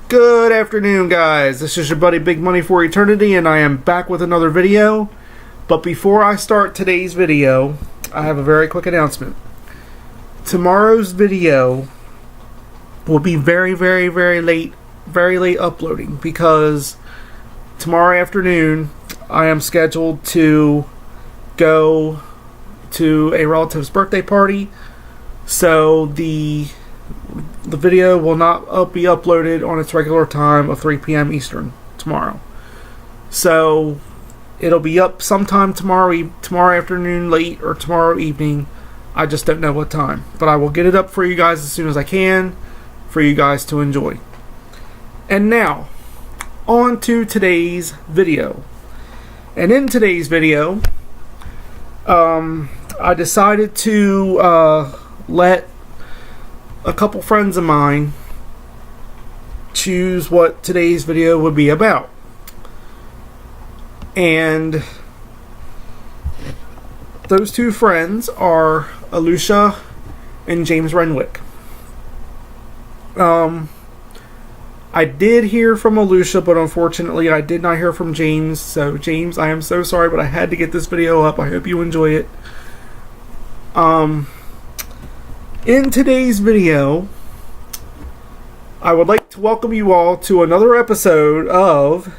Good afternoon, guys. This is your buddy Big Money for Eternity, and I am back with another video. But before I start today's video, I have a very quick announcement. Tomorrow's video will be very late uploading because tomorrow afternoon I am scheduled to go to a relative's birthday party. So the video will not be uploaded on its regular time of 3 p.m. Eastern tomorrow. So it'll be up sometime tomorrow afternoon late or tomorrow evening. I just don't know what time. But I will get it up for you guys as soon as I can for you guys to enjoy. And now, on to today's video. And in today's video, I decided to let a couple friends of mine choose what today's video would be about. And those two friends are Alicia and James Renwick. I did hear from Alicia, but unfortunately I did not hear from James. So James, I am so sorry, but I had to get this video up. I hope you enjoy it. In today's video, I would like to welcome you all to another episode of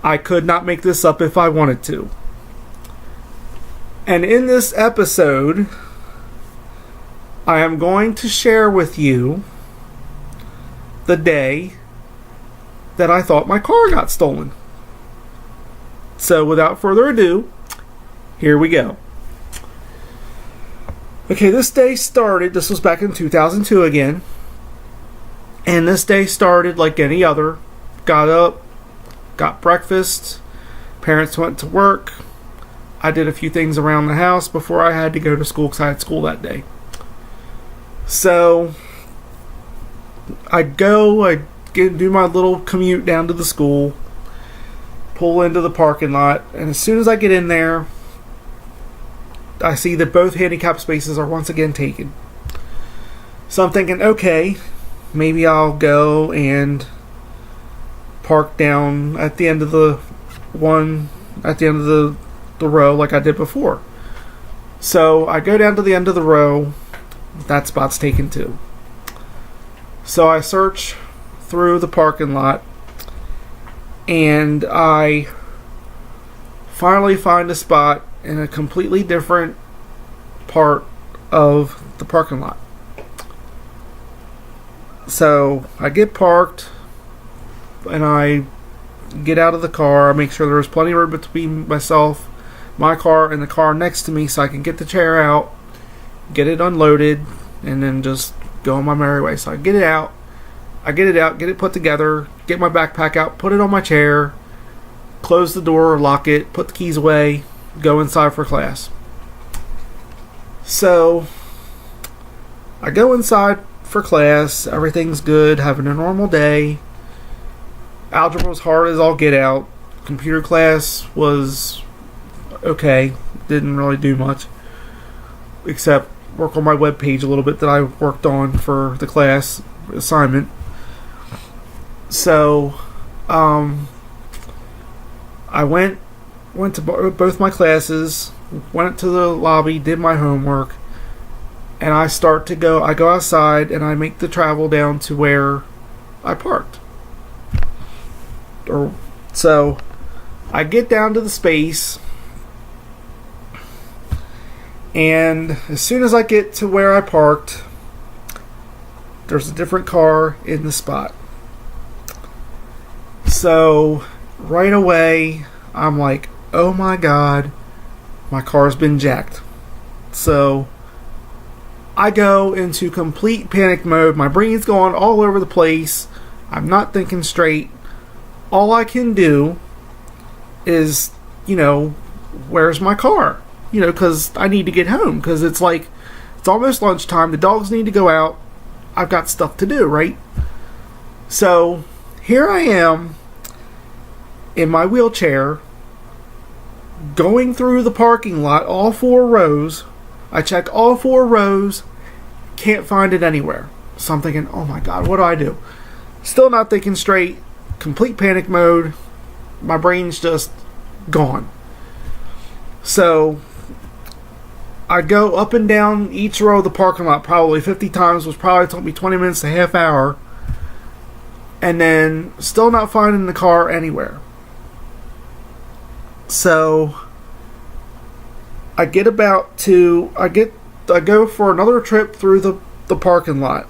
I Could Not Make This Up If I Wanted to. And in this episode, I am going to share with you the day that I thought my car got stolen. So without further ado, here we go. Okay, this was back in 2002 again. And this day started like any other. Got up, got breakfast, parents went to work. I did a few things around the house before I had to go to school because I had school that day. So, I do my little commute down to the school, pull into the parking lot, and as soon as I get in there, I see that both handicap spaces are once again taken. So I'm thinking, okay, maybe I'll go and park down at the end of the row like I did before. So I go down to the end of the row. That spot's taken too. So I search through the parking lot and I finally find a spot in a completely different part of the parking lot. So I get parked and I get out of the car. I make sure there's plenty of room between myself, my car, and the car next to me so I can get the chair out, get it unloaded, and then just go on my merry way. So I get it put together, get my backpack out, put it on my chair, close the door, lock it, put the keys away, go inside for class. So I go inside for class, everything's good, having a normal day. Algebra was hard as all get out. Computer class was okay, didn't really do much except work on my web page a little bit that I worked on for the class assignment. So I went to both my classes, went to the lobby, did my homework, and I go outside and I make the travel down to where I parked. So I get down to the space, and as soon as I get to where I parked, there's a different car in the spot. So right away, I'm like, oh my god, my car's been jacked. So I go into complete panic mode. My brain's going all over the place. I'm not thinking straight. All I can do is, where's my car? Because I need to get home. Because it's almost lunchtime. The dogs need to go out. I've got stuff to do, right? So here I am in my wheelchair going through the parking lot, all 4 rows. I check all 4 rows, can't find it anywhere. So I'm thinking, oh my god, what do I do? Still not thinking straight. Complete panic mode. My brain's just gone. So I go up and down each row of the parking lot probably 50 times, which probably took me 20 minutes to half hour. And then still not finding the car anywhere. So I go for another trip through the parking lot.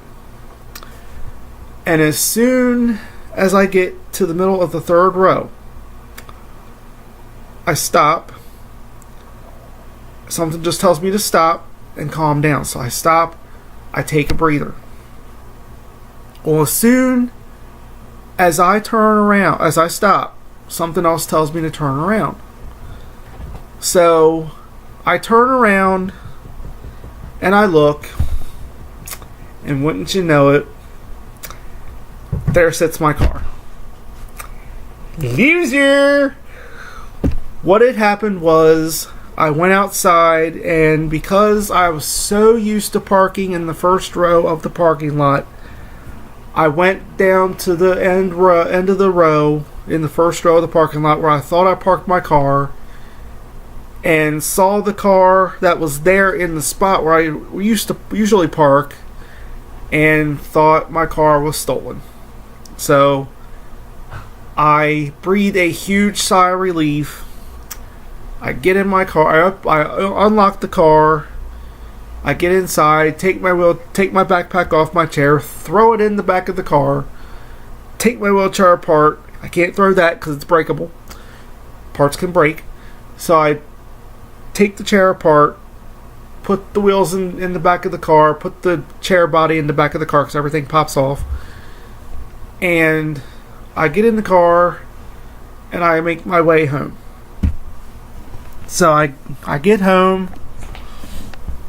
And as soon as I get to the middle of the third row, I stop. Something just tells me to stop and calm down. So I stop. I take a breather. Well, as soon as I turn around, as I stop, something else tells me to turn around. So I turn around and I look, and wouldn't you know it, there sits my car. Loser! What had happened was I went outside, and because I was so used to parking in the first row of the parking lot, I went down to the end of the row in the first row of the parking lot where I thought I parked my car, and saw the car that was there in the spot where I used to usually park, and thought my car was stolen. So I breathe a huge sigh of relief. I get in my car, I unlock the car, I get inside, take my backpack off my chair, throw it in the back of the car, take my wheelchair apart. I can't throw that because it's breakable. Parts can break. So I take the chair apart, put the wheels in the back of the car, put the chair body in the back of the car because everything pops off. And I get in the car and I make my way home. So I get home,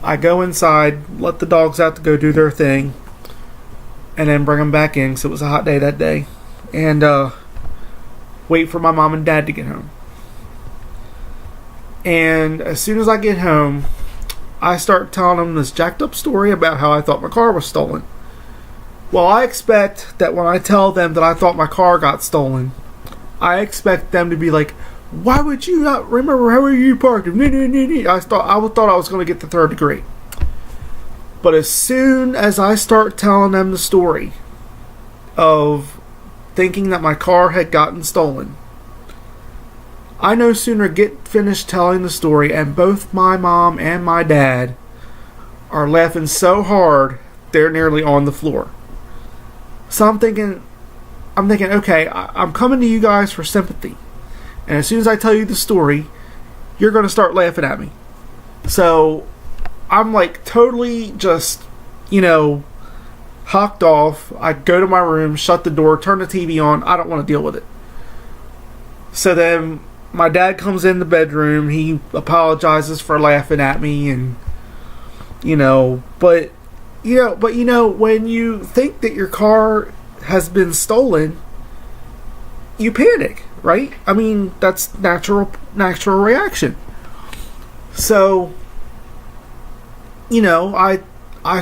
I go inside, let the dogs out to go do their thing, and then bring them back in because it was a hot day that day, and wait for my mom and dad to get home. And as soon as I get home, I start telling them this jacked up story about how I thought my car was stolen. Well, I expect that when I tell them that I thought my car got stolen, I expect them to be like, why would you not remember how you parked? I thought I was going to get the third degree. But as soon as I start telling them the story of thinking that my car had gotten stolen, I no sooner get finished telling the story and both my mom and my dad are laughing so hard they're nearly on the floor. So I'm thinking, okay, I'm coming to you guys for sympathy. And as soon as I tell you the story, you're going to start laughing at me. So I'm like totally just, hocked off. I go to my room, shut the door, turn the TV on. I don't want to deal with it. So then my dad comes in the bedroom. He apologizes for laughing at me, and but when you think that your car has been stolen, you panic, right? I mean, that's natural reaction. So, I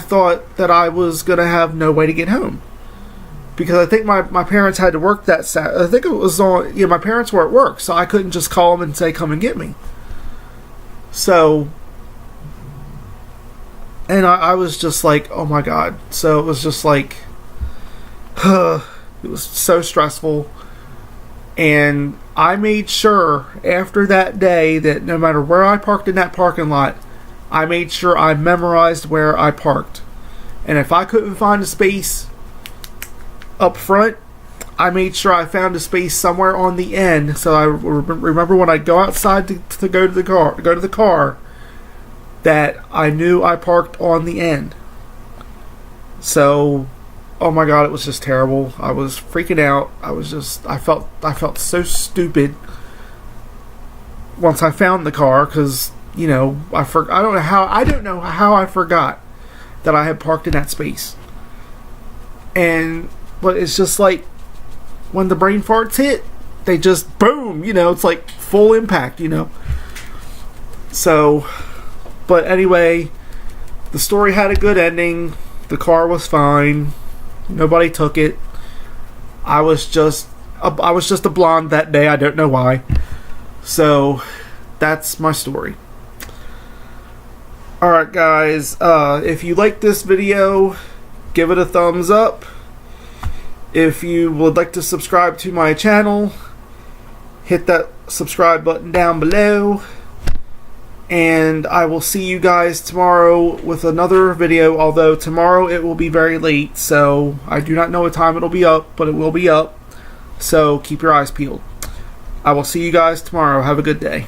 thought that I was going to have no way to get home. Because I think my parents had to work that Saturday. I think it was on, my parents were at work, so I couldn't just call them and say, come and get me. So, and I was just like, oh my God. So it was just like, it was so stressful. And I made sure after that day that no matter where I parked in that parking lot, I made sure I memorized where I parked. And if I couldn't find a space up front, I made sure I found a space somewhere on the end. So I remember when I go outside to go to the car, that I knew I parked on the end. So, oh my God, it was just terrible. I was freaking out. I felt so stupid once I found the car because, I don't know how I forgot that I had parked in that space. But it's just like when the brain farts hit, they just boom, it's like full impact, So, but anyway, the story had a good ending. The car was fine. Nobody took it. I was just a blonde that day. I don't know why. So that's my story. Alright guys, if you like this video, give it a thumbs up. If you would like to subscribe to my channel, hit that subscribe button down below. And I will see you guys tomorrow with another video, although tomorrow it will be very late, so I do not know what time it'll be up, but it will be up. So keep your eyes peeled. I will see you guys tomorrow. Have a good day.